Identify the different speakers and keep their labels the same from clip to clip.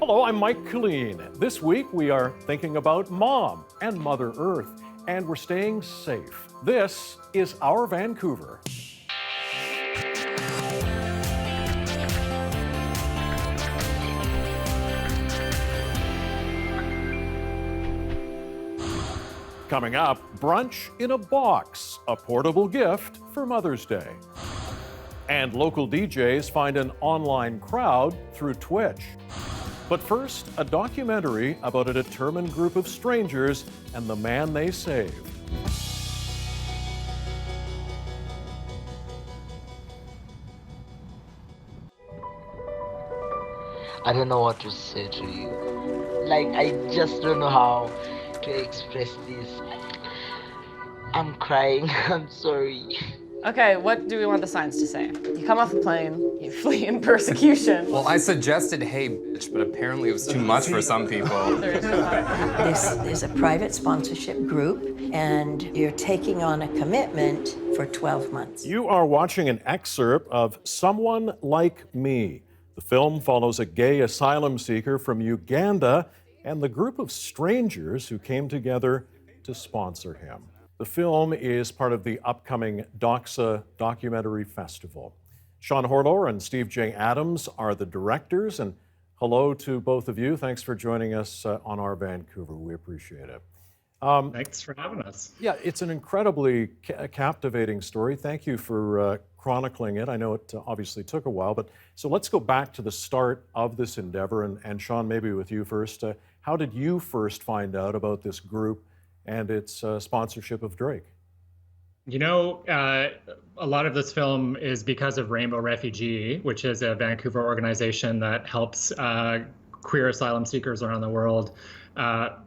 Speaker 1: Hello, I'm Mike Killeen. This week we are thinking about Mom and Mother Earth, and we're staying safe. This is Our Vancouver. Coming up, brunch in a box, a portable gift for Mother's Day. And local DJs find an online crowd through Twitch. But first, a documentary about a determined group of strangers and the man they saved.
Speaker 2: I don't know what to say to you. Like, I just don't know how to express this. I'm crying. I'm sorry.
Speaker 3: Okay, what do we want the signs to say? You come off the plane, you flee in persecution.
Speaker 4: Well, I suggested, hey, bitch, but apparently it was too much for some people.
Speaker 5: This is a private sponsorship group, and you're taking on a commitment for 12 months.
Speaker 1: You are watching an excerpt of Someone Like Me. The film follows a gay asylum seeker from Uganda and the group of strangers who came together to sponsor him. The film is part of the upcoming DOXA Documentary Festival. Sean Horlower and Steve J. Adams are the directors, and hello to both of you. Thanks for joining us on Our Vancouver. We appreciate it.
Speaker 6: Thanks for having us.
Speaker 1: Yeah, it's an incredibly captivating story. Thank you for chronicling it. I know it obviously took a while, but so let's go back to the start of this endeavor. And Sean, maybe with you first. How did you first find out about this group and its sponsorship of Drake?
Speaker 6: You know, a lot of this film is because of Rainbow Refugee, which is a Vancouver organization that helps queer asylum seekers around the world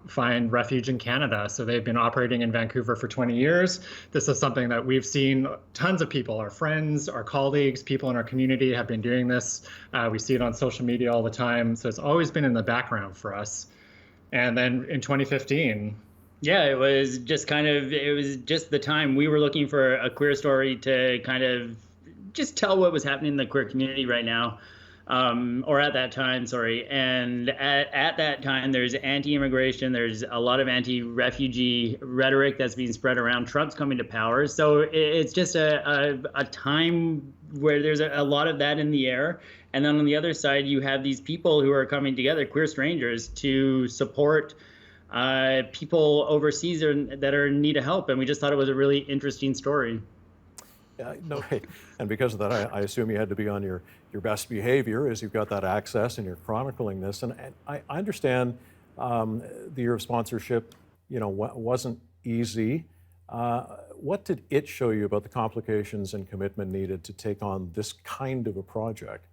Speaker 6: find refuge in Canada. So they've been operating in Vancouver for 20 years. This is something that we've seen tons of people, our friends, our colleagues, people in our community have been doing this. We see it on social media all the time. So it's always been in the background for us. And then in 2015,
Speaker 7: yeah, it was just the time we were looking for a queer story to kind of just tell what was happening in the queer community right now, or at that time, sorry. And at that time, there's anti-immigration, there's a lot of anti-refugee rhetoric that's being spread around. Trump's coming to power. So it's just a time where there's a lot of that in the air. And then on the other side, you have these people who are coming together, queer strangers, to support people overseas that are in need of help. And we just thought it was a really interesting story.
Speaker 1: No, and because of that, I assume you had to be on your best behavior as you've got that access and you're chronicling this. And I understand the year of sponsorship, wasn't easy. What did it show you about the complications and commitment needed to take on this kind of a project?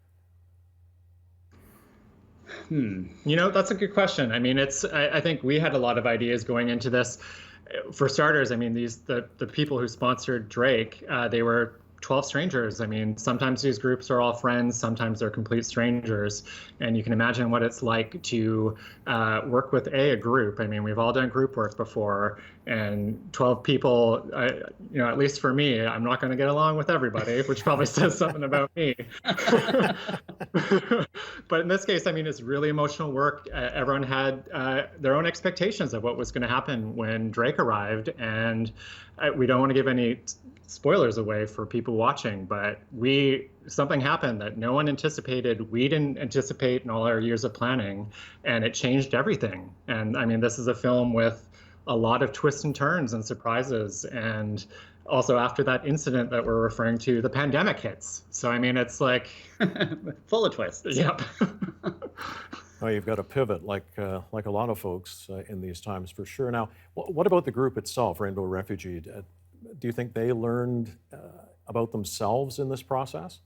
Speaker 6: That's a good question. I mean, I think we had a lot of ideas going into this. For starters, I mean, the people who sponsored Drake, they were 12 strangers. I mean, sometimes these groups are all friends, sometimes they're complete strangers. And you can imagine what it's like to work with a group. I mean, we've all done group work before, and 12 people, at least for me, I'm not going to get along with everybody, which probably says something about me. But in this case, I mean, it's really emotional work. Everyone had their own expectations of what was going to happen when Drake arrived. And we don't want to give any spoilers away for people watching, but something happened that no one anticipated. We didn't anticipate in all our years of planning, and it changed everything. And I mean, this is a film with a lot of twists and turns and surprises. And also after that incident that we're referring to, the pandemic hits. So I mean, it's like
Speaker 7: full of twists.
Speaker 6: Yep.
Speaker 1: Well, you've got to pivot like a lot of folks in these times, for sure. Now, what about the group itself, Rainbow Refugee? Do you think they learned about themselves in this process?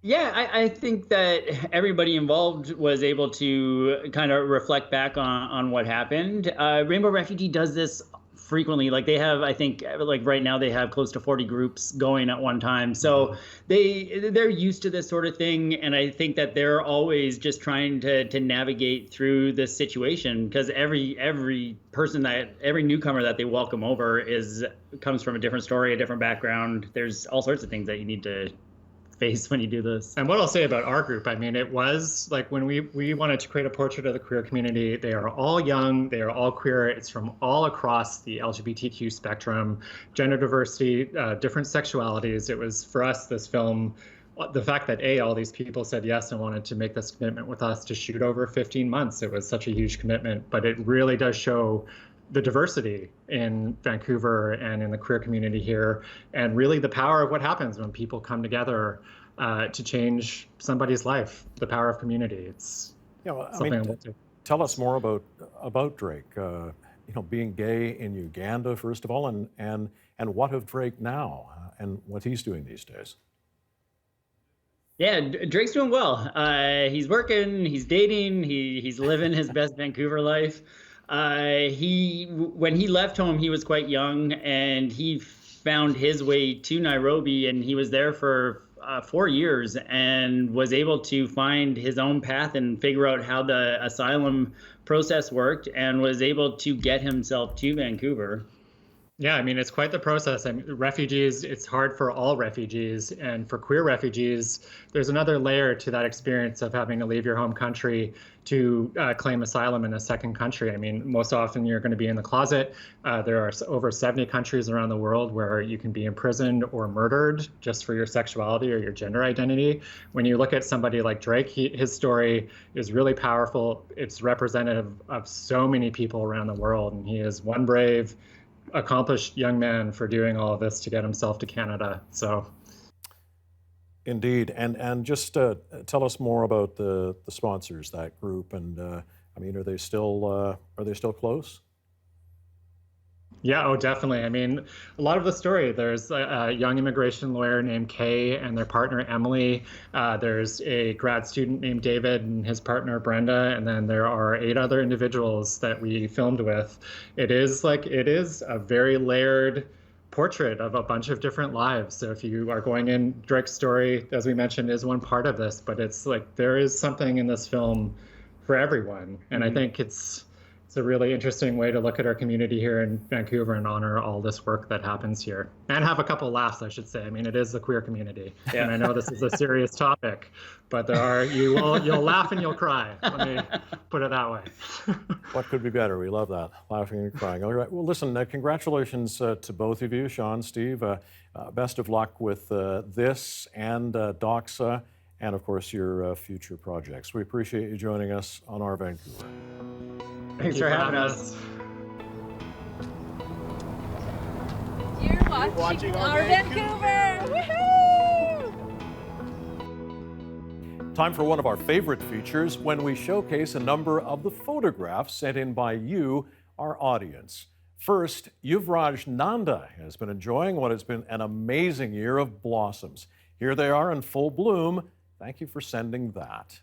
Speaker 7: Yeah, I think that everybody involved was able to kind of reflect back on what happened. Rainbow Refugee does this frequently. Like they have, I think, like right now they have close to 40 groups going at one time. So they're used to this sort of thing. And I think that they're always just trying to navigate through this situation, because every newcomer that they welcome over comes from a different story, a different background. There's all sorts of things that you need to face when you do this.
Speaker 6: And what I'll say about our group, I mean, it was like when we wanted to create a portrait of the queer community, they are all young, they are all queer. It's from all across the LGBTQ spectrum, gender diversity, different sexualities. It was, for us, this film, the fact that all these people said yes and wanted to make this commitment with us to shoot over 15 months, it was such a huge commitment, but it really does show the diversity in Vancouver and in the queer community here, and really the power of what happens when people come together to change somebody's life, the power of community. It's
Speaker 1: tell us more about Drake, being gay in Uganda, first of all, and what of Drake now and what he's doing these days.
Speaker 7: Yeah, Drake's doing well. He's working, he's dating, he's living his best Vancouver life. When he left home, he was quite young, and he found his way to Nairobi, and he was there for 4 years and was able to find his own path and figure out how the asylum process worked, and was able to get himself to Vancouver.
Speaker 6: Yeah, I mean, it's quite the process. I mean, refugees, it's hard for all refugees. And for queer refugees, there's another layer to that experience of having to leave your home country to claim asylum in a second country. I mean, most often you're going to be in the closet. There are over 70 countries around the world where you can be imprisoned or murdered just for your sexuality or your gender identity. When you look at somebody like Drake, his story is really powerful. It's representative of so many people around the world. And he is one brave, accomplished young man for doing all of this to get himself to Canada. So,
Speaker 1: indeed, and just tell us more about the sponsors, that group, and I mean, are they still close?
Speaker 6: Yeah, definitely. I mean, a lot of the story, there's a young immigration lawyer named Kay and their partner, Emily. There's a grad student named David and his partner, Brenda. And then there are 8 other individuals that we filmed with. It is a very layered portrait of a bunch of different lives. So if you are going in, Drake's story, as we mentioned, is one part of this, but it's like there is something in this film for everyone. And I think it's a really interesting way to look at our community here in Vancouver and honor all this work that happens here, and have a couple laughs, I should say. I mean, it is the queer community, and I know this is a serious topic, but you'll laugh and you'll cry. Let me put it that way.
Speaker 1: What could be better? We love that, laughing and crying. All right. Well, listen, congratulations to both of you, Sean, Steve. Best of luck with this and DOXA, and of course your future projects. We appreciate you joining us on Our Vancouver.
Speaker 6: Thanks for having us.
Speaker 8: You're watching Our Vancouver! Woohoo!
Speaker 1: Time for one of our favorite features, when we showcase a number of the photographs sent in by you, our audience. First, Yuvraj Nanda has been enjoying what has been an amazing year of blossoms. Here they are in full bloom. Thank you for sending that.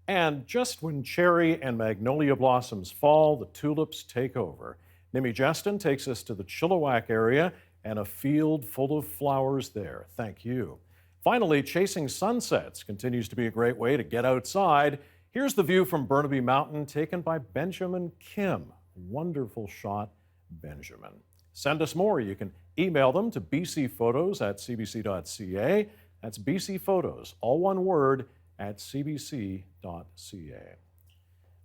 Speaker 1: And just when cherry and magnolia blossoms fall, the tulips take over. Nimi Justin takes us to the Chilliwack area and a field full of flowers there. Thank you. Finally, chasing sunsets continues to be a great way to get outside. Here's the view from Burnaby Mountain taken by Benjamin Kim. Wonderful shot, Benjamin. Send us more. You can email them to bcphotos@cbc.ca. That's bcphotos, all one word, at cbc.ca.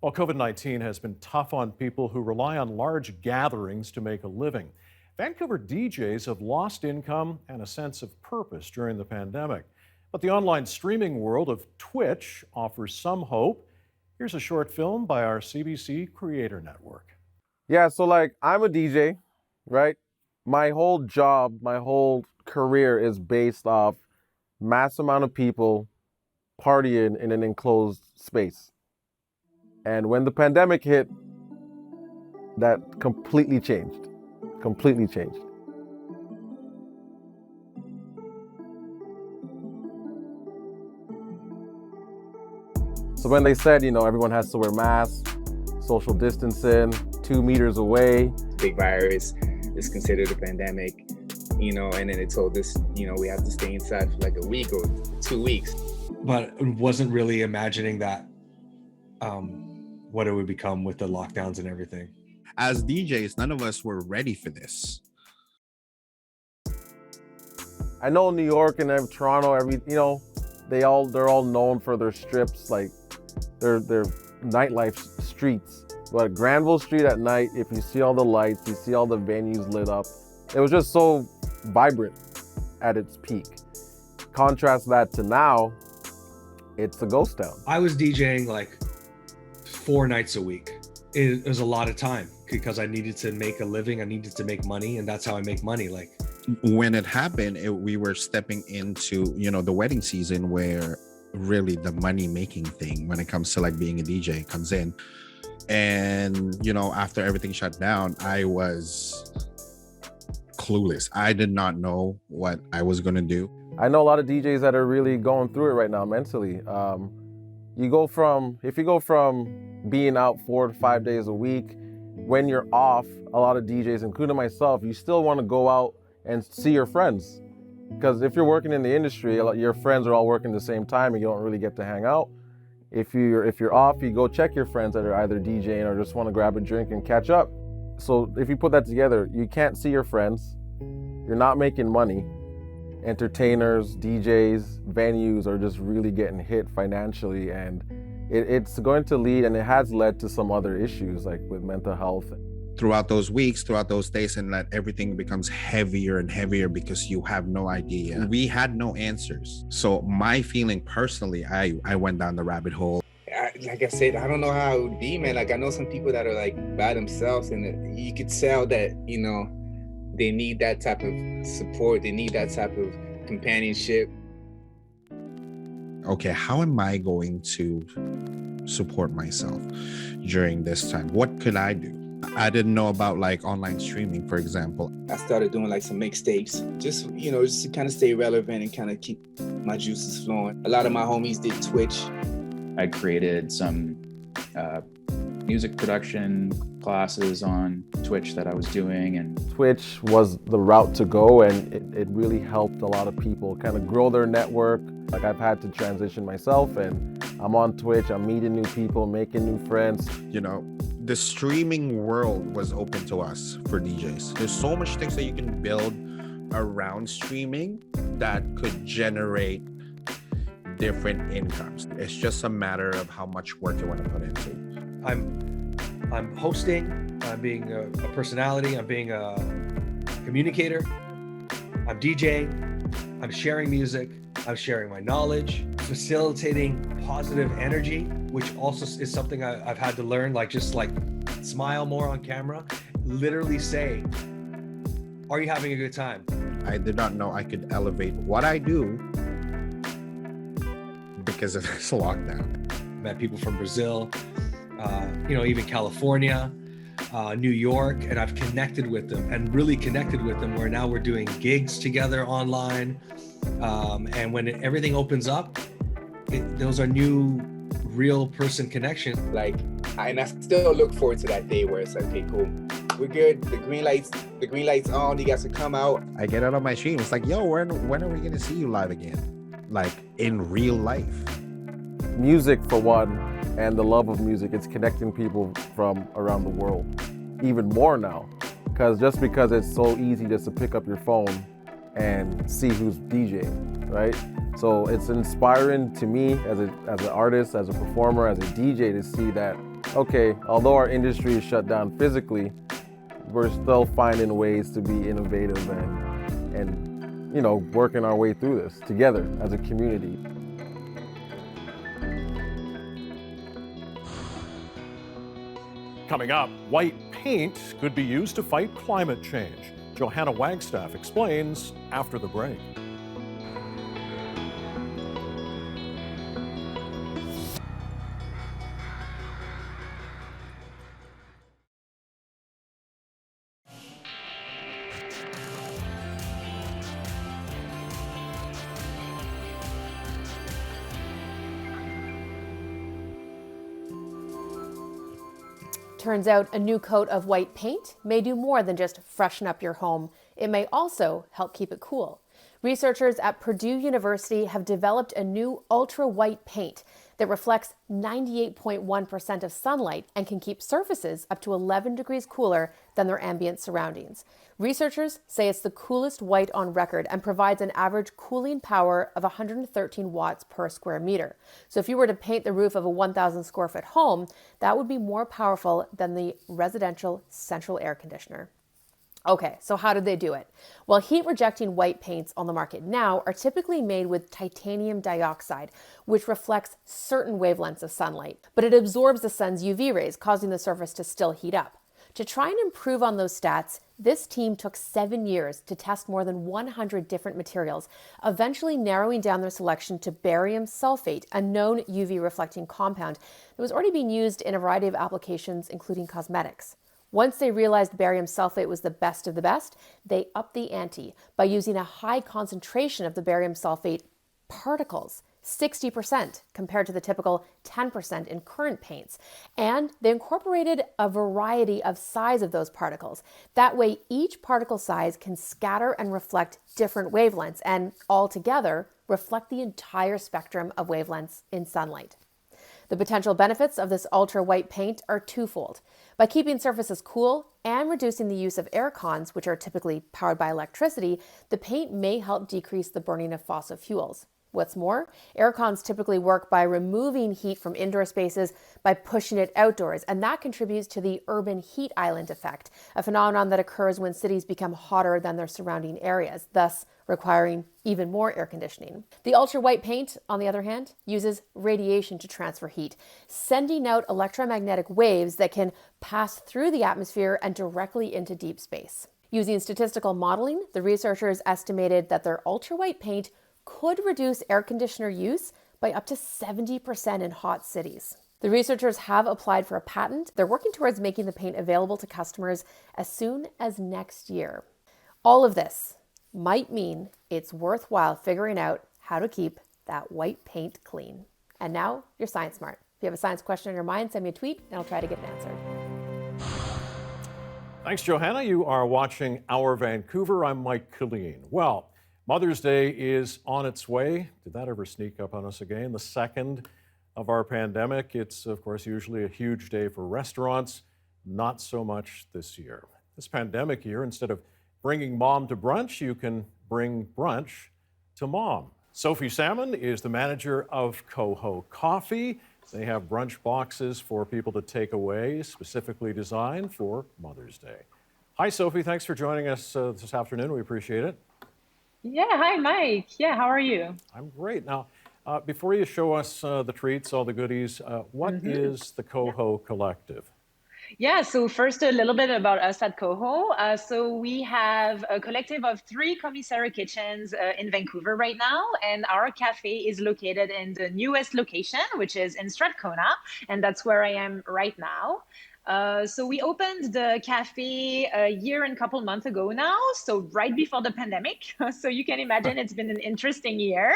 Speaker 1: Well, COVID-19 has been tough on people who rely on large gatherings to make a living. Vancouver DJs have lost income and a sense of purpose during the pandemic. But the online streaming world of Twitch offers some hope. Here's a short film by our CBC Creator Network.
Speaker 9: Yeah, so I'm a DJ, right? My whole job, my whole career is based off mass amount of people partying in an enclosed space. And when the pandemic hit, that completely changed. So when they said, everyone has to wear masks, social distancing, 2 meters away.
Speaker 10: Big virus is considered a pandemic, and then they told us, we have to stay inside for a week or 2 weeks.
Speaker 11: But wasn't really imagining that, what it would become with the lockdowns and everything.
Speaker 12: As DJs, none of us were ready for this.
Speaker 9: I know New York and Toronto, they're all known for their strips, like their nightlife streets. But Granville Street at night, if you see all the lights, you see all the venues lit up, it was just so vibrant at its peak. Contrast that to now, it's a ghost town.
Speaker 11: I was DJing like 4 nights a week. It was a lot of time because I needed to make a living, I needed to make money, and that's how I make money. Like
Speaker 12: when it happened, we were stepping into, the wedding season where really the money making thing when it comes to like being a DJ comes in. And, after everything shut down, I was clueless. I did not know what I was going to do.
Speaker 9: I know a lot of DJs that are really going through it right now mentally. If you go from being out 4 to 5 days a week, when you're off, a lot of DJs, including myself, you still want to go out and see your friends. Because if you're working in the industry, your friends are all working the same time and you don't really get to hang out. If you're off, you go check your friends that are either DJing or just want to grab a drink and catch up. So if you put that together, you can't see your friends, you're not making money. Entertainers, DJs, venues are just really getting hit financially, and it's going to lead, and it has led to some other issues like with mental health.
Speaker 12: Throughout those weeks, throughout those days, and that everything becomes heavier and heavier because you have no idea. We had no answers. So my feeling personally, I went down the rabbit hole.
Speaker 10: Like I said, I don't know how it would be, man. Like I know some people that are like by themselves, and you could tell that, they need that type of support. They need that type of companionship.
Speaker 12: Okay, how am I going to support myself during this time? What could I do? I didn't know about like online streaming, for example.
Speaker 10: I started doing like some mixtapes, just to kind of stay relevant and kind of keep my juices flowing. A lot of my homies did Twitch.
Speaker 13: I created some music production classes on Twitch that I was doing, and
Speaker 9: Twitch was the route to go, and it really helped a lot of people kind of grow their network. Like I've had to transition myself, and I'm on Twitch, I'm meeting new people, making new friends.
Speaker 12: The streaming world was open to us for DJs. There's so much things that you can build around streaming that could generate different incomes. It's just a matter of how much work you want to put into.
Speaker 11: I'm hosting, I'm being a personality, I'm being a communicator, I'm DJing, I'm sharing music, I'm sharing my knowledge, facilitating positive energy, which also is something I've had to learn, like just like smile more on camera, literally say, are you having a good time?
Speaker 12: I did not know I could elevate what I do because of this lockdown.
Speaker 11: Met people from Brazil, even California, New York, and I've connected with them and really connected with them where now we're doing gigs together online. And when everything opens up, those are new real person connections.
Speaker 10: And I still look forward to that day where it's like, okay, cool, we're good. The green light's on. You guys can come out.
Speaker 12: I get out of my stream. It's like, yo, when are we gonna see you live again? Like in real life.
Speaker 9: Music for one, and the love of music, it's connecting people from around the world, even more now. Because it's so easy just to pick up your phone and see who's DJing, right? So it's inspiring to me as an artist, as a performer, as a DJ to see that, okay, although our industry is shut down physically, we're still finding ways to be innovative and working our way through this together as a community.
Speaker 1: Coming up, white paint could be used to fight climate change. Johanna Wagstaff explains after the break.
Speaker 14: Turns out a new coat of white paint may do more than just freshen up your home. It may also help keep it cool. Researchers at Purdue University have developed a new ultra-white paint that reflects 98.1% of sunlight and can keep surfaces up to 11 degrees cooler than their ambient surroundings. Researchers say it's the coolest white on record and provides an average cooling power of 113 watts per square meter. So if you were to paint the roof of a 1,000 square foot home, that would be more powerful than the residential central air conditioner. Okay, so how did they do it? Well, heat-rejecting white paints on the market now are typically made with titanium dioxide, which reflects certain wavelengths of sunlight, but it absorbs the sun's UV rays, causing the surface to still heat up. To try and improve on those stats, this team took 7 years to test more than 100 different materials, eventually narrowing down their selection to barium sulfate, a known UV-reflecting compound that was already being used in a variety of applications, including cosmetics. Once they realized barium sulfate was the best of the best, they upped the ante by using a high concentration of the barium sulfate particles, 60% compared to the typical 10% in current paints. And they incorporated a variety of size of those particles. That way, each particle size can scatter and reflect different wavelengths and altogether reflect the entire spectrum of wavelengths in sunlight. The potential benefits of this ultra-white paint are twofold. By keeping surfaces cool and reducing the use of air cons, which are typically powered by electricity, the paint may help decrease the burning of fossil fuels. What's more, air cons typically work by removing heat from indoor spaces by pushing it outdoors, and that contributes to the urban heat island effect, a phenomenon that occurs when cities become hotter than their surrounding areas, thus requiring even more air conditioning. The ultra-white paint, on the other hand, uses radiation to transfer heat, sending out electromagnetic waves that can pass through the atmosphere and directly into deep space. Using statistical modeling, the researchers estimated that their ultra-white paint could reduce air conditioner use by up to 70% in hot cities. The researchers have applied for a patent. They're working towards making the paint available to customers as soon as next year. All of this might mean it's worthwhile figuring out how to keep that white paint clean. And now you're Science Smart. If you have a science question on your mind, send me a tweet and I'll try to get it answered.
Speaker 1: Thanks, Johanna. You are watching Our Vancouver. I'm Mike Killeen. Well, Mother's Day is on its way. Did that ever sneak up on us again? The second of our pandemic. It's, of course, usually a huge day for restaurants. Not so much this year. This pandemic year, instead of bringing mom to brunch, you can bring brunch to mom. Sophie Salmon is the manager of Coho Coffee. They have brunch boxes for people to take away, specifically designed for Mother's Day. Hi, Sophie. Thanks for joining us this afternoon. We appreciate it.
Speaker 15: Yeah, hi, Mike. Yeah, how are you?
Speaker 1: I'm great. Now, before you show us the treats, all the goodies, what is the Coho Collective?
Speaker 15: Yeah, so first a little bit about us at Coho. So we have a collective of 3 commissary kitchens in Vancouver right now, and our cafe is located in the newest location, which is in Strathcona, and that's where I am right now. So we opened the cafe a year and a couple months ago now, so right before the pandemic. So you can imagine it's been an interesting year.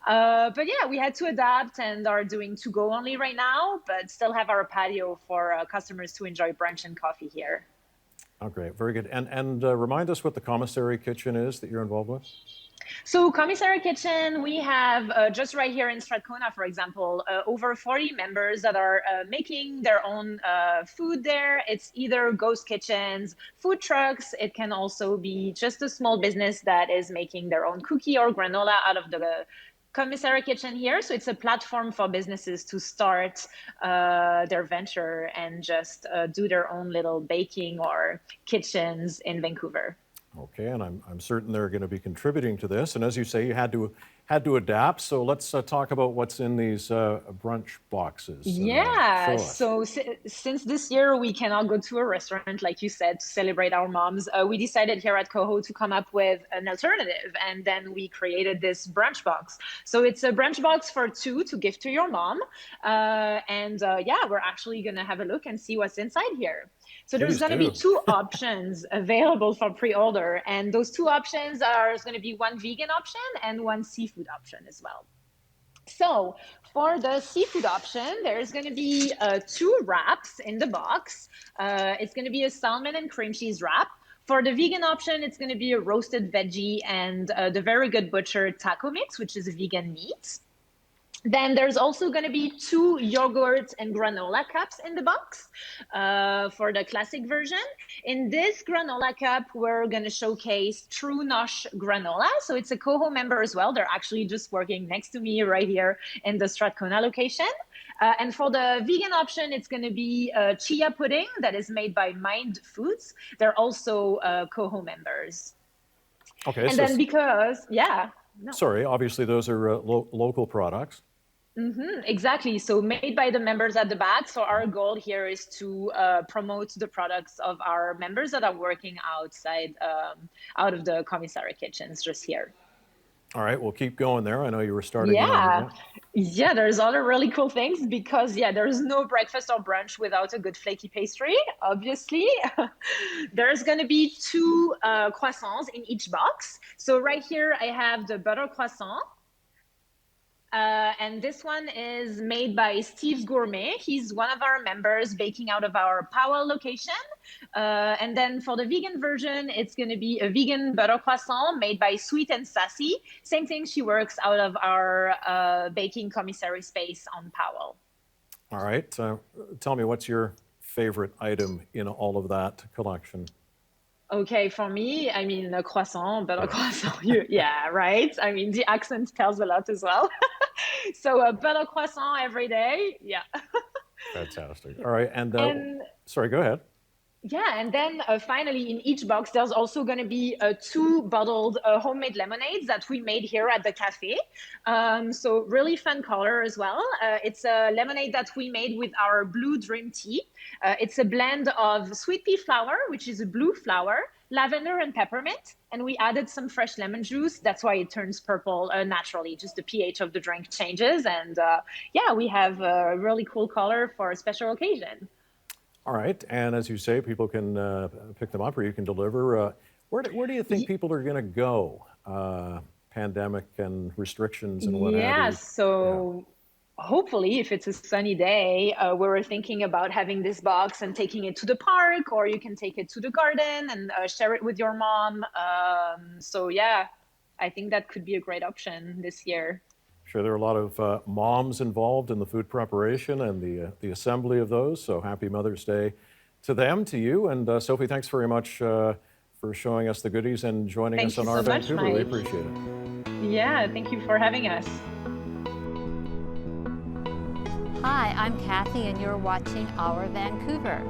Speaker 15: But yeah, we had to adapt and are doing to-go only right now, but still have our patio for customers to enjoy brunch and coffee here.
Speaker 1: Oh, great. Very good. And remind us what the commissary kitchen is that you're involved with.
Speaker 15: So Commissary Kitchen, we have just right here in Strathcona, for example, over 40 members that are making their own food there. It's either ghost kitchens, food trucks. It can also be just a small business that is making their own cookie or granola out of the Commissary Kitchen here. So it's a platform for businesses to start their venture and just do their own little baking or kitchens in Vancouver.
Speaker 1: Okay, and I'm certain they're going to be contributing to this. And as you say, you had to adapt. So let's talk about what's in these brunch boxes.
Speaker 15: Yeah, so since this year we cannot go to a restaurant, like you said, to celebrate our moms, we decided here at Coho to come up with an alternative. And then we created this brunch box. So it's a brunch box for 2 to gift to your mom. Yeah, we're actually going to have a look and see what's inside here. So there's going to be 2 options available for pre-order, and those 2 options are going to be one vegan option and one seafood option as well. So for the seafood option, there's going to be 2 wraps in the box. It's going to be a salmon and cream cheese wrap. For the vegan option, it's going to be a roasted veggie and the Very Good Butcher taco mix, which is a vegan meat. Then there's also going to be 2 yogurt and granola cups in the box for the classic version. In this granola cup, we're going to showcase True Nosh granola. So it's a Coho member as well. They're actually just working next to me right here in the Strathcona location. And for the vegan option, it's going to be chia pudding that is made by Mind Foods. They're also Coho members.
Speaker 1: Okay.
Speaker 15: And
Speaker 1: so
Speaker 15: then because, yeah. No.
Speaker 1: Sorry, obviously those are local products.
Speaker 15: Exactly. So made by the members at the back. So our goal here is to promote the products of our members that are working outside, out of the commissary kitchens just here.
Speaker 1: All right, we'll keep going there. I know you were starting.
Speaker 15: Yeah, there's other really cool things because there's no breakfast or brunch without a good flaky pastry, obviously. There's going to be 2 croissants in each box. So right here I have the butter croissant. And this one is made by Steve's Gourmet. He's one of our members baking out of our Powell location. And then for the vegan version, it's going to be a vegan butter croissant made by Sweet and Sassy. Same thing, she works out of our baking commissary space on Powell.
Speaker 1: All right. Tell me, what's your favorite item in all of that collection?
Speaker 15: Okay, for me, I mean, a croissant, butter croissant, yeah, right? I mean, the accent tells a lot as well. So a butter croissant every day, yeah.
Speaker 1: Fantastic. All right, and sorry, go ahead.
Speaker 15: Yeah, and then finally in each box, there's also going to be 2 bottled homemade lemonades that we made here at the cafe. So really fun color as well. It's a lemonade that we made with our Blue Dream Tea. It's a blend of sweet pea flower, which is a blue flower, lavender and peppermint. And we added some fresh lemon juice. That's why it turns purple naturally. Just the pH of the drink changes. And yeah, we have a really cool color for a special occasion.
Speaker 1: All right, and as you say, people can pick them up or you can deliver. Where do you think people are going to go? Pandemic and restrictions and what have you.
Speaker 15: Yeah, so hopefully if it's a sunny day, we were thinking about having this box and taking it to the park, or you can take it to the garden and share it with your mom. So yeah, I think that could be a great option this year.
Speaker 1: Sure, there are a lot of moms involved in the food preparation and the assembly of those, so happy Mother's Day to them, to you. And Sophie, thanks very much for showing us the goodies and joining us on our Vancouver. We appreciate it.
Speaker 15: Yeah, thank you for having us.
Speaker 16: Hi, I'm Kathy, and you're watching Our Vancouver.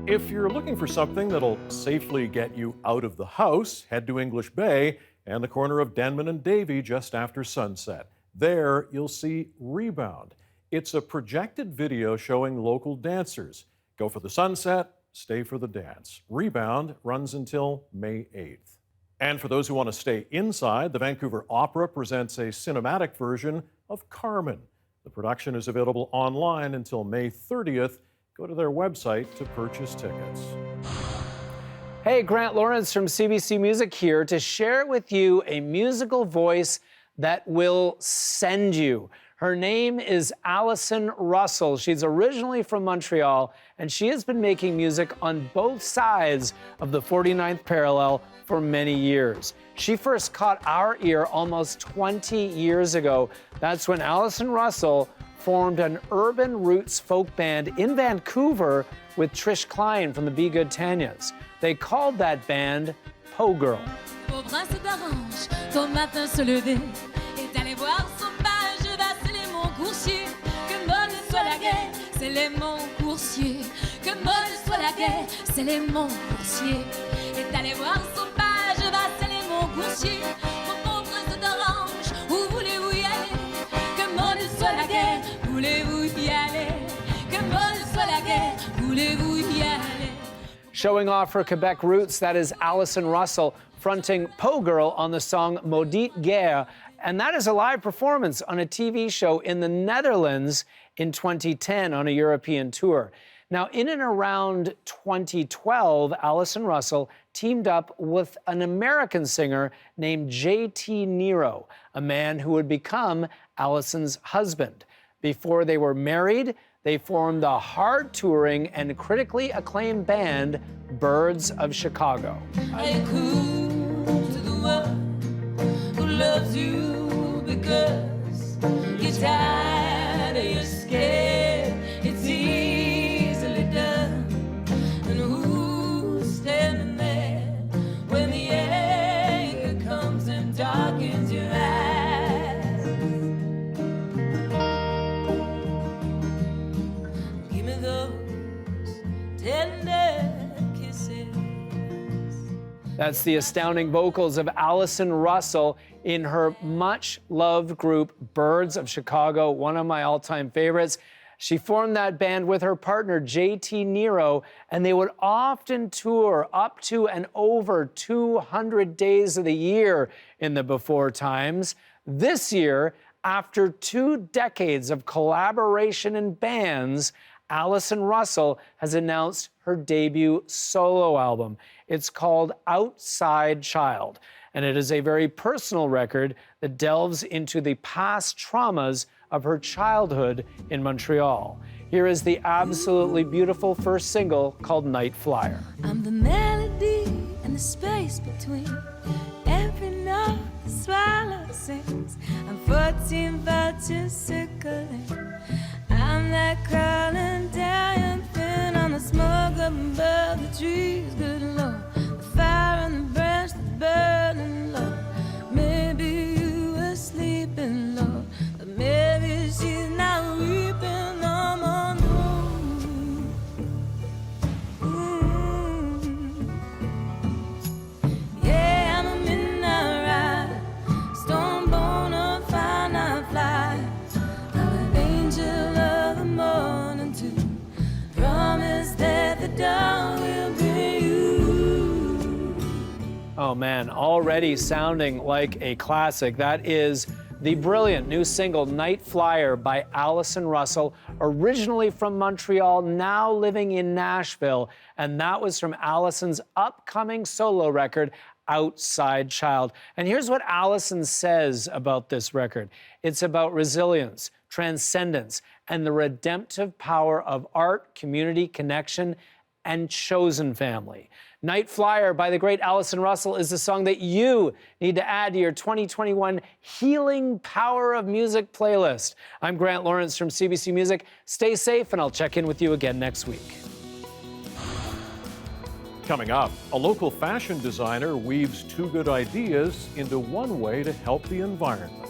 Speaker 1: If you're looking for something that'll safely get you out of the house, head to English Bay and the corner of Denman and Davie just after sunset. There, you'll see Rebound. It's a projected video showing local dancers. Go for the sunset, stay for the dance. Rebound runs until May 8th. And for those who want to stay inside, the Vancouver Opera presents a cinematic version of Carmen. The production is available online until May 30th. Go to their website to purchase tickets.
Speaker 17: Hey, Grant Lawrence from CBC Music here to share with you a musical voice that will send you. Her name is Allison Russell. She's originally from Montreal, and she has been making music on both sides of the 49th parallel for many years. She first caught our ear almost 20 years ago. That's when Allison Russell formed an urban roots folk band in Vancouver with Trish Klein from the Be Good Tanyas. They called that band Po Girl.
Speaker 18: Au brin d'orange, tôt matin se lever, est allé voir son page, vaceler mon coursier. Que molle soit la guerre, c'est les mon coursier. Que molle soit la guerre, c'est les mon coursier. Est allé voir son page, vaceler mon coursier. Mon pauvre d'orange, où voulez-vous y aller? Que molle soit la guerre, voulez-vous y aller? Que molle soit la guerre, voulez-vous y aller?
Speaker 17: Showing off her Quebec roots, that is Allison Russell fronting Po Girl on the song Maudite Guerre. And that is a live performance on a TV show in the Netherlands in 2010 on a European tour. Now, in and around 2012, Allison Russell teamed up with an American singer named J.T. Nero, a man who would become Allison's husband. Before they were married, they formed the hard-touring and critically acclaimed band Birds of Chicago.
Speaker 18: I am cool to the one who loves you because You're tired or you're scared, it's easily done. And who's standing there when the anger comes and darkens your eyes? Give me those tender kisses.
Speaker 17: That's the astounding vocals of Allison Russell in her much-loved group, Birds of Chicago, one of my all-time favorites. She formed that band with her partner, JT Nero, and they would often tour up to and over 200 days of the year in the before times. This year, after 2 decades of collaboration in bands, Allison Russell has announced her debut solo album. It's called Outside Child, and it is a very personal record that delves into the past traumas of her childhood in Montreal. Here is the absolutely beautiful first single called Night Flyer.
Speaker 18: I'm the melody and the space between every note the swallow sings. I'm 14 vultures circling. I'm that crawling down thin on the smoke up above the trees. Good Lord, the fire on the branch that's burning low. Maybe you were sleeping, Lord, but maybe she's not weeping no more. Yeah, I'm a midnight rider, stone bone or fire night flyer. I'm an angel of the morning too. Promise that the dawn will bring you.
Speaker 17: Oh man, already sounding like a classic. That is the brilliant new single Night Flyer by Allison Russell, originally from Montreal, now living in Nashville. And that was from Allison's upcoming solo record, Outside Child. And here's what Allison says about this record. It's about resilience, transcendence, and the redemptive power of art, community, connection, and chosen family. Night Flyer by the great Allison Russell is the song that you need to add to your 2021 Healing Power of Music playlist. I'm Grant Lawrence from CBC Music. Stay safe, and I'll check in with you again next week.
Speaker 1: Coming up, a local fashion designer weaves 2 good ideas into one way to help the environment.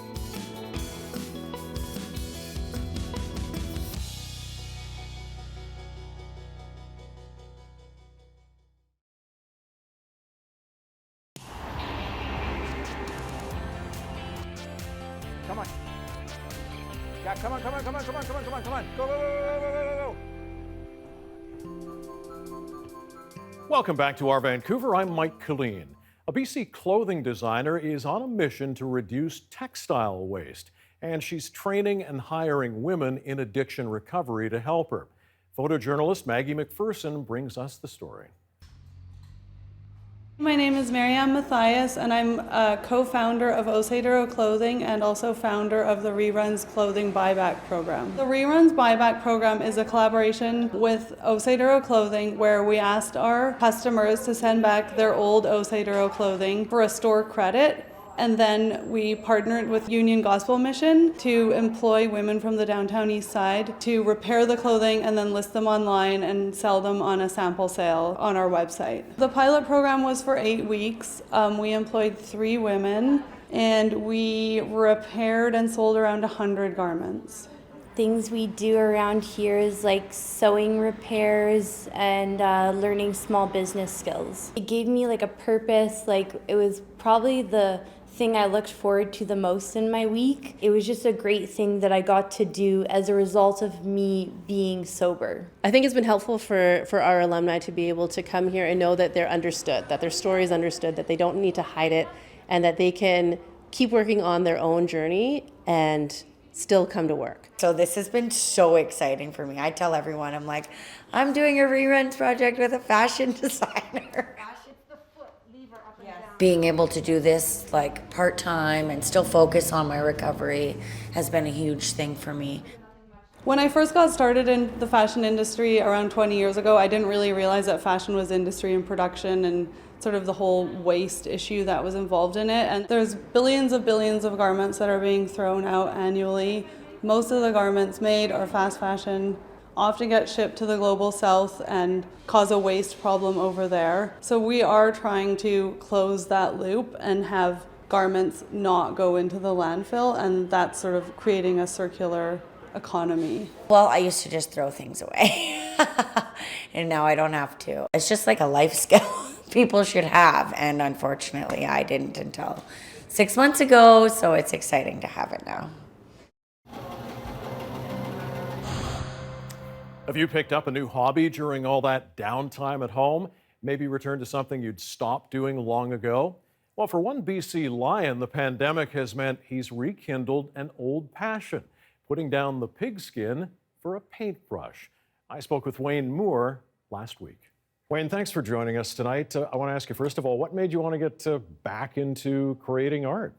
Speaker 9: Come on. Yeah, come on. Go.
Speaker 1: Welcome back to Our Vancouver. I'm Mike Killeen. A BC clothing designer is on a mission to reduce textile waste, and she's training and hiring women in addiction recovery to help her. Photojournalist Maggie McPherson brings us the story.
Speaker 19: My name is Maryanne Mathias, and I'm a co-founder of Osadero Clothing and also founder of the Reruns Clothing Buyback Program. The Reruns Buyback Program is a collaboration with Osadero Clothing where we asked our customers to send back their old Osadero clothing for a store credit. And then we partnered with Union Gospel Mission to employ women from the downtown east side to repair the clothing and then list them online and sell them on a sample sale on our website. The pilot program was for 8 weeks. We employed 3 women and we repaired and sold around 100 garments.
Speaker 20: Things we do around here is like sewing repairs and learning small business skills. It gave me like a purpose, like it was probably the thing I looked forward to the most in my week. It was just a great thing that I got to do as a result of me being sober.
Speaker 21: I think it's been helpful for our alumni to be able to come here and know that they're understood, that their story is understood, that they don't need to hide it, and that they can keep working on their own journey and still come to work.
Speaker 22: So this has been so exciting for me. I tell everyone, I'm like, I'm doing a Reruns project with a fashion designer. Being able to do this like part-time and still focus on my recovery has been a huge thing for me.
Speaker 19: When I first got started in the fashion industry around 20 years ago, I didn't really realize that fashion was industry and production and sort of the whole waste issue that was involved in it. And there's billions of garments that are being thrown out annually. Most of the garments made are fast fashion, often get shipped to the global south and cause a waste problem over there. So we are trying to close that loop and have garments not go into the landfill, and that's sort of creating a circular economy.
Speaker 22: Well, I used to just throw things away and now I don't have to. It's just like a life skill people should have, and unfortunately I didn't until 6 months ago, so it's exciting to have it now.
Speaker 1: Have you picked up a new hobby during all that downtime at home? Maybe returned to something you'd stopped doing long ago? Well, for one BC Lion, the pandemic has meant he's rekindled an old passion, putting down the pigskin for a paintbrush. I spoke with Wayne Moore last week. Wayne, thanks for joining us tonight. I want to ask you, first of all, what made you want to get back into creating art?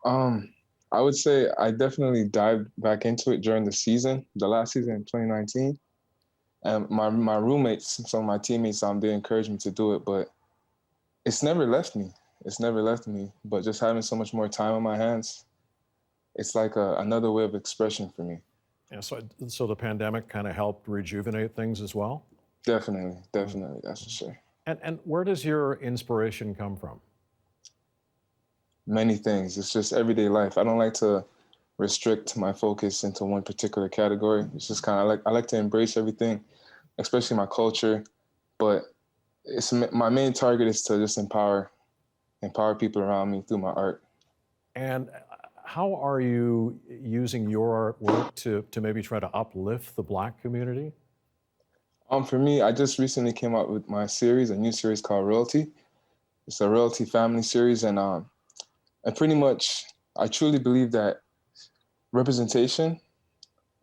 Speaker 2: I would say I definitely dived back into it during the season, the last season in 2019. And my roommates, some of my teammates, they encouraged me to do it, but it's never left me. It's never left me. But just having so much more time on my hands, it's like another way of expression for me.
Speaker 1: Yeah, so the pandemic kind of helped rejuvenate things as well?
Speaker 2: Definitely, that's for sure.
Speaker 1: And where does your inspiration come from?
Speaker 2: Many things. It's just everyday life. I don't like to restrict my focus into one particular category. It's just kind of I like to embrace everything, especially my culture. But my main target is to just empower people around me through my art.
Speaker 1: And how are you using your artwork to maybe try to uplift the Black community?
Speaker 2: For me, I just recently came out with my series, a new series called Royalty. It's a royalty family series, and pretty much, I truly believe that representation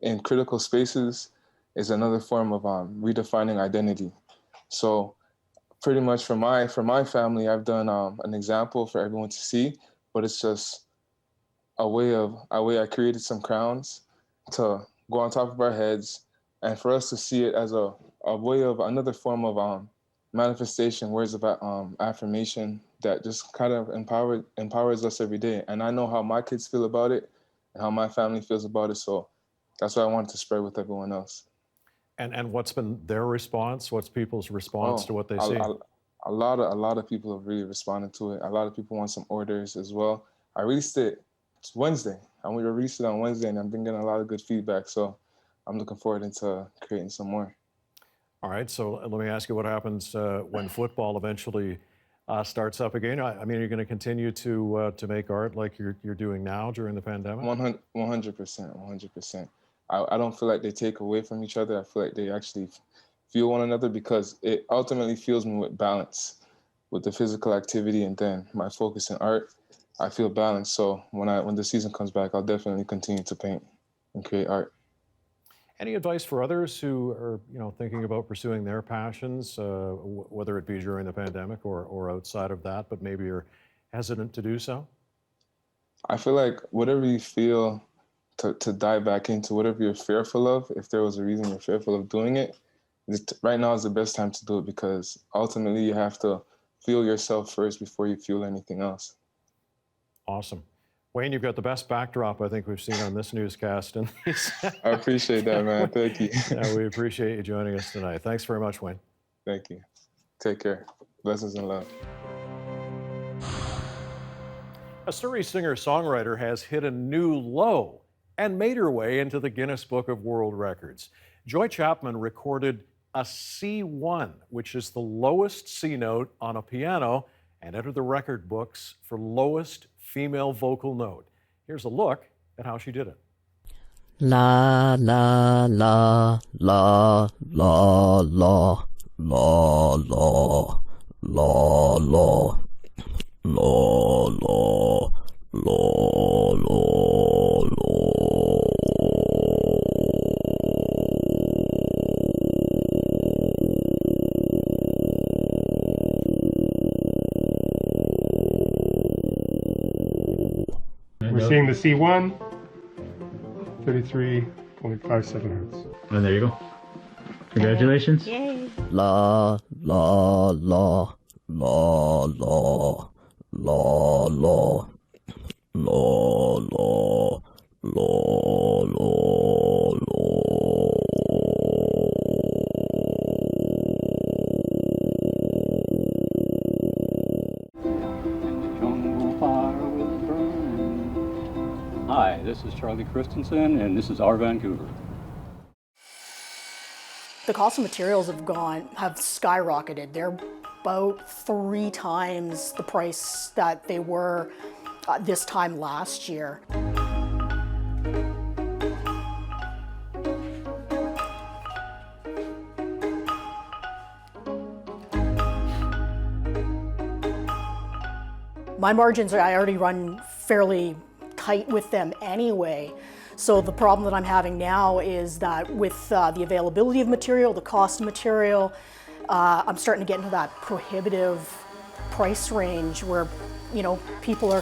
Speaker 2: in critical spaces is another form of redefining identity. So pretty much for my family, I've done an example for everyone to see, but it's just a way I created some crowns to go on top of our heads, and for us to see it as a way of another form of manifestation, words of affirmation that just kind of empowers us every day. And I know how my kids feel about it and how my family feels about it, so that's what I wanted to spread with everyone else.
Speaker 1: And what's been their response? What's people's response to what they see?
Speaker 2: A lot of people have really responded to it. A lot of people want some orders as well. I released it Wednesday. We released it on Wednesday, and I've been getting a lot of good feedback, so I'm looking forward into creating some more.
Speaker 1: All right, so let me ask you what happens when football eventually starts up again. I mean, are you going to continue to make art like you're doing now during the pandemic?
Speaker 2: 100%. I don't feel like they take away from each other. I feel like they actually feel one another, because it ultimately fills me with balance, with the physical activity and then my focus in art. I feel balanced. So when the season comes back, I'll definitely continue to paint and create art.
Speaker 1: Any advice for others who are, thinking about pursuing their passions, whether it be during the pandemic or outside of that, but maybe you're hesitant to do so?
Speaker 2: I feel like whatever you feel to dive back into, whatever you're fearful of, if there was a reason you're fearful of doing it, right now is the best time to do it, because ultimately you have to fuel yourself first before you fuel anything else.
Speaker 1: Awesome. Wayne, you've got the best backdrop I think we've seen on this newscast. I
Speaker 2: appreciate that, man. Thank you.
Speaker 1: Yeah, we appreciate you joining us tonight. Thanks very much, Wayne.
Speaker 2: Thank you. Take care. Blessings and love.
Speaker 1: A Surrey singer-songwriter has hit a new low and made her way into the Guinness Book of World Records. Joy Chapman recorded a C1, which is the lowest C note on a piano, and entered the record books for lowest female vocal note. Here's a look at how she did it.
Speaker 3: La la la la la la la la la la la la la la.
Speaker 23: We're seeing the C1, 33
Speaker 4: 0.57 hertz.
Speaker 5: And there you go. Congratulations.
Speaker 22: Yay.
Speaker 3: La la la la la la la la la la la.
Speaker 23: Hi, this is Charlie Christensen, and this is our Vancouver.
Speaker 24: The cost of materials have skyrocketed. They're about 3 times the price that they were this time last year. My margins, I already run fairly tight with them anyway. So the problem that I'm having now is that with the availability of material, the cost of material, I'm starting to get into that prohibitive price range where, you know, people are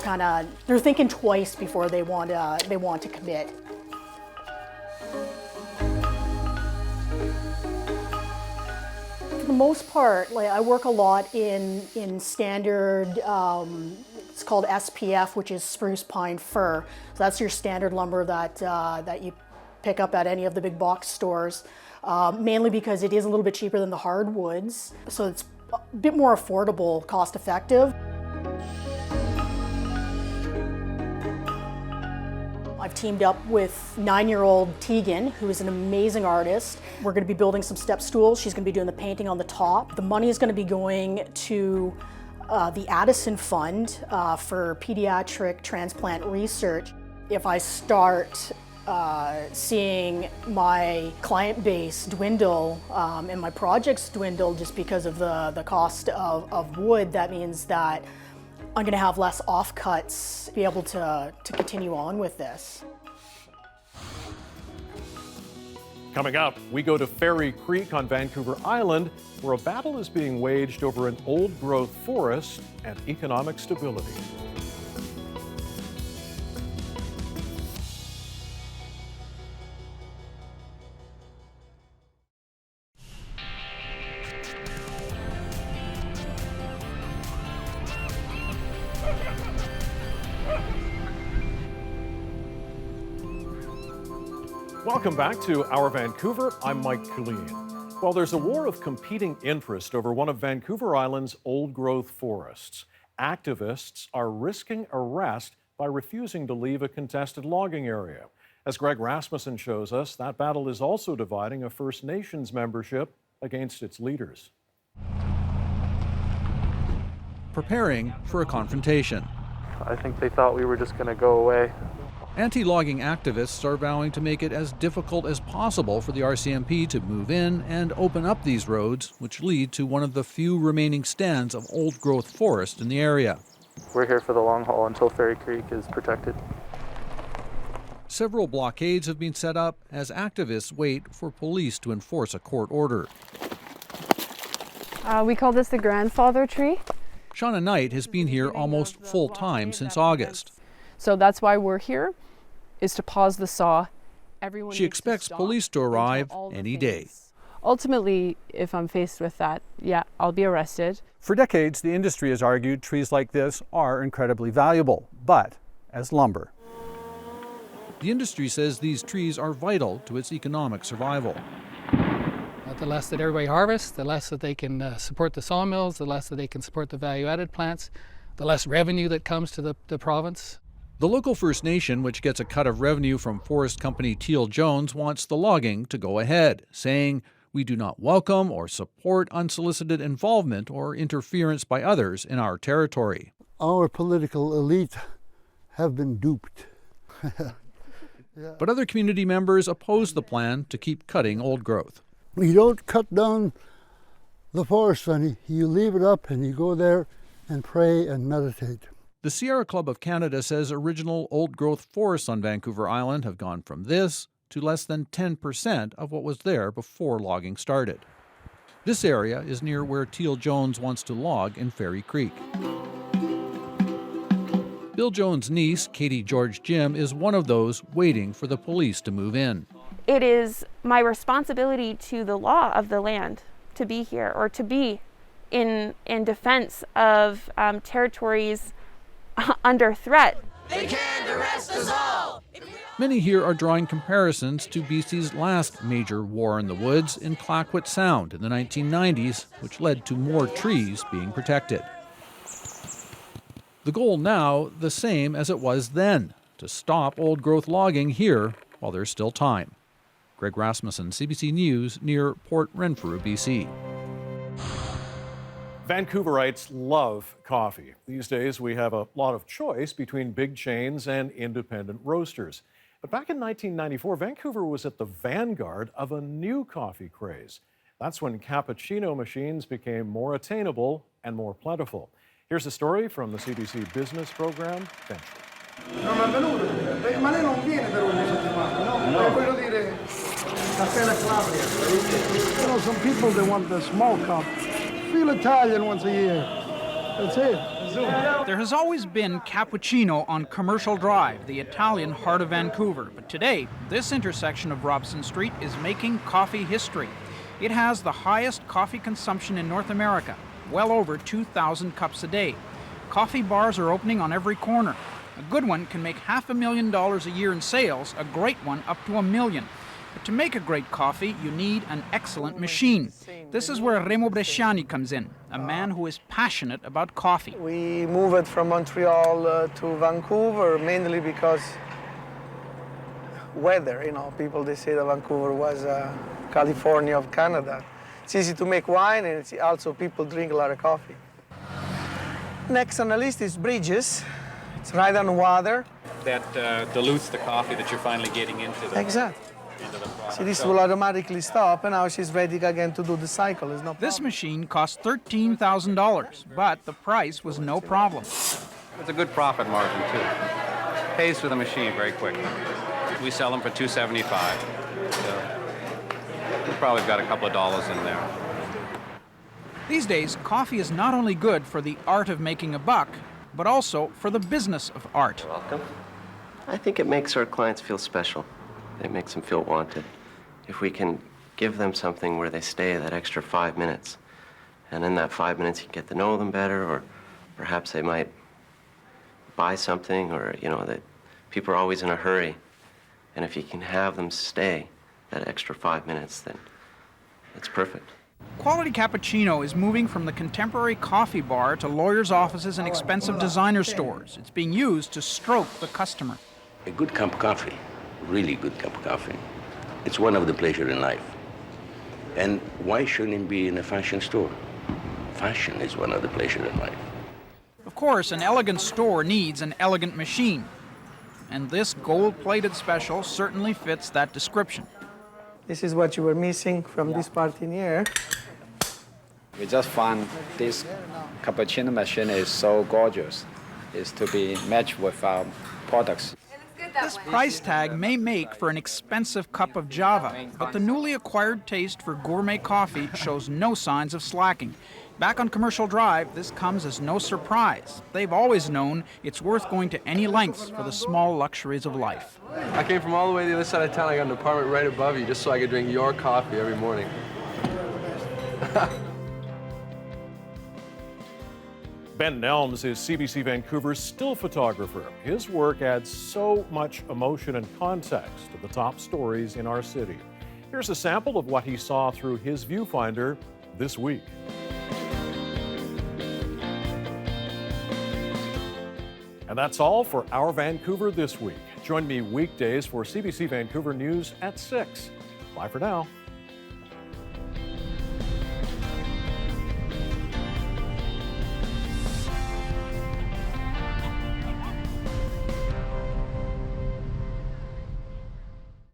Speaker 24: they're thinking twice before they want to commit. For the most part, like, I work a lot in standard, it's called SPF, which is spruce pine fir. So that's your standard lumber that you pick up at any of the big box stores, mainly because it is a little bit cheaper than the hardwoods. So it's a bit more affordable, cost effective. I've teamed up with 9-year-old Tegan, who is an amazing artist. We're going to be building some step stools. She's going to be doing the painting on the top. The money is going to be going to the Addison Fund for pediatric transplant research. If I start seeing my client base dwindle and my projects dwindle just because of the cost of wood, that means that I'm going to have less offcuts to be able to continue on with this.
Speaker 1: Coming up, we go to Fairy Creek on Vancouver Island, where a battle is being waged over an old-growth forest and economic stability. Welcome back to Our Vancouver. I'm Mike Killeen. While there's a war of competing interest over one of Vancouver Island's old-growth forests, activists are risking arrest by refusing to leave a contested logging area. As Greg Rasmussen shows us, that battle is also dividing a First Nations membership against its leaders.
Speaker 25: Preparing for a confrontation.
Speaker 9: I think they thought we were just going to go away.
Speaker 25: Anti-logging activists are vowing to make it as difficult as possible for the RCMP to move in and open up these roads, which lead to one of the few remaining stands of old-growth forest in the area.
Speaker 9: We're here for the long haul until Fairy Creek is protected.
Speaker 25: Several blockades have been set up as activists wait for police to enforce a court order.
Speaker 26: We call this the grandfather tree.
Speaker 25: Shawna Knight has been here almost full-time since August.
Speaker 26: So that's why we're here, is to pause the saw. Everyone
Speaker 25: she expects police to arrive any day.
Speaker 26: Ultimately, if I'm faced with that, yeah, I'll be arrested.
Speaker 27: For decades, the industry has argued trees like this are incredibly valuable, but as lumber.
Speaker 25: The industry says these trees are vital to its economic survival.
Speaker 28: The less that everybody harvests, the less that they can support the sawmills, the less that they can support the value-added plants, the less revenue that comes to the province.
Speaker 25: The local First Nation, which gets a cut of revenue from forest company Teal Jones, wants the logging to go ahead, saying, "We do not welcome or support unsolicited involvement or interference by others in our territory."
Speaker 29: Our political elite have been duped.
Speaker 25: But other community members oppose the plan to keep cutting old growth.
Speaker 29: You don't cut down the forest, Sonny. You leave it up and you go there and pray and meditate.
Speaker 25: The Sierra Club of Canada says original old-growth forests on Vancouver Island have gone from this to less than 10% of what was there before logging started. This area is near where Teal Jones wants to log in Fairy Creek. Bill Jones' niece, Katie George Jim, is one of those waiting for the police to move in.
Speaker 4: it is my responsibility to the law of the land to be here, or to be in defense of territories under threat.
Speaker 18: They can't arrest us all.
Speaker 25: Many here are drawing comparisons to BC's last major war in the woods in Clayoquot Sound in the 1990s, which led to more trees being protected. The goal now, the same as it was then, to stop old-growth logging here while there's still time. Greg Rasmussen, CBC News, near Port Renfrew, BC.
Speaker 1: Vancouverites love coffee. These days, we have a lot of choice between big chains and independent roasters. But back in 1994, Vancouver was at the vanguard of a new coffee craze. That's when cappuccino machines became more attainable and more plentiful. Here's a story from the CBC Business program, Venture.
Speaker 6: Ma lei non viene per ogni settimana, no? Voglio dire, caffè alla Calabria. You know, some people, they want the small cup. Feel Italian once a year. That's it.
Speaker 7: There has always been cappuccino on Commercial Drive, the Italian heart of Vancouver. But today, this intersection of Robson Street is making coffee history. It has the highest coffee consumption in North America, well over 2,000 cups a day. Coffee bars are opening on every corner. A good one can make $500,000 a year in sales, a great one up to $1 million. But to make a great coffee, you need an excellent machine. This is where Remo Bresciani comes in, a man who is passionate about coffee.
Speaker 6: We moved from Montreal to Vancouver mainly because weather, you know, people, they say that Vancouver was California of Canada. It's easy to make wine, and it's also people drink a lot of coffee. Next on the list is Bridges. It's right on water.
Speaker 23: That dilutes the coffee that you're finally getting into the
Speaker 6: Exactly.
Speaker 23: into the product.
Speaker 6: See, this will automatically stop, and now she's ready again to do the cycle. It's no problem.
Speaker 7: This machine cost $13,000, but the price was no problem.
Speaker 23: It's a good profit margin too. Pays for the machine very quickly. We sell them for $275. So we've probably got a couple of dollars in there.
Speaker 7: These days, coffee is not only good for the art of making a buck, but also for the business of art.
Speaker 8: Welcome. I think it makes our clients feel special. It makes them feel wanted. If we can give them something where they stay that extra 5 minutes, and in that 5 minutes you get to know them better, or perhaps they might buy something, or, you know, that people are always in a hurry. And if you can have them stay that extra 5 minutes, then it's perfect.
Speaker 7: Quality cappuccino is moving from the contemporary coffee bar to lawyers' offices and expensive designer stores. It's being used to stroke the customer.
Speaker 10: A good cup of coffee, really good cup of coffee, it's one of the pleasures in life. And why shouldn't it be in a fashion store? Fashion is one of the pleasures in life.
Speaker 7: Of course, an elegant store needs an elegant machine. And this gold-plated special certainly fits that description.
Speaker 6: This is what you were missing from this part in here.
Speaker 11: We just found this cappuccino machine is so gorgeous. It's to be matched with our products.
Speaker 7: This price tag may make for an expensive cup of Java, but the newly acquired taste for gourmet coffee shows no signs of slacking. Back on Commercial Drive, this comes as no surprise. They've always known it's worth going to any lengths for the small luxuries of life.
Speaker 12: I came from all the way to the other side of town. I got an apartment right above you just so I could drink your coffee every morning.
Speaker 1: Ben Nelms is CBC Vancouver's still photographer. His work adds so much emotion and context to the top stories in our city. Here's a sample of what he saw through his viewfinder this week. And that's all for Our Vancouver this week. Join me weekdays for CBC Vancouver News at 6. Bye for now.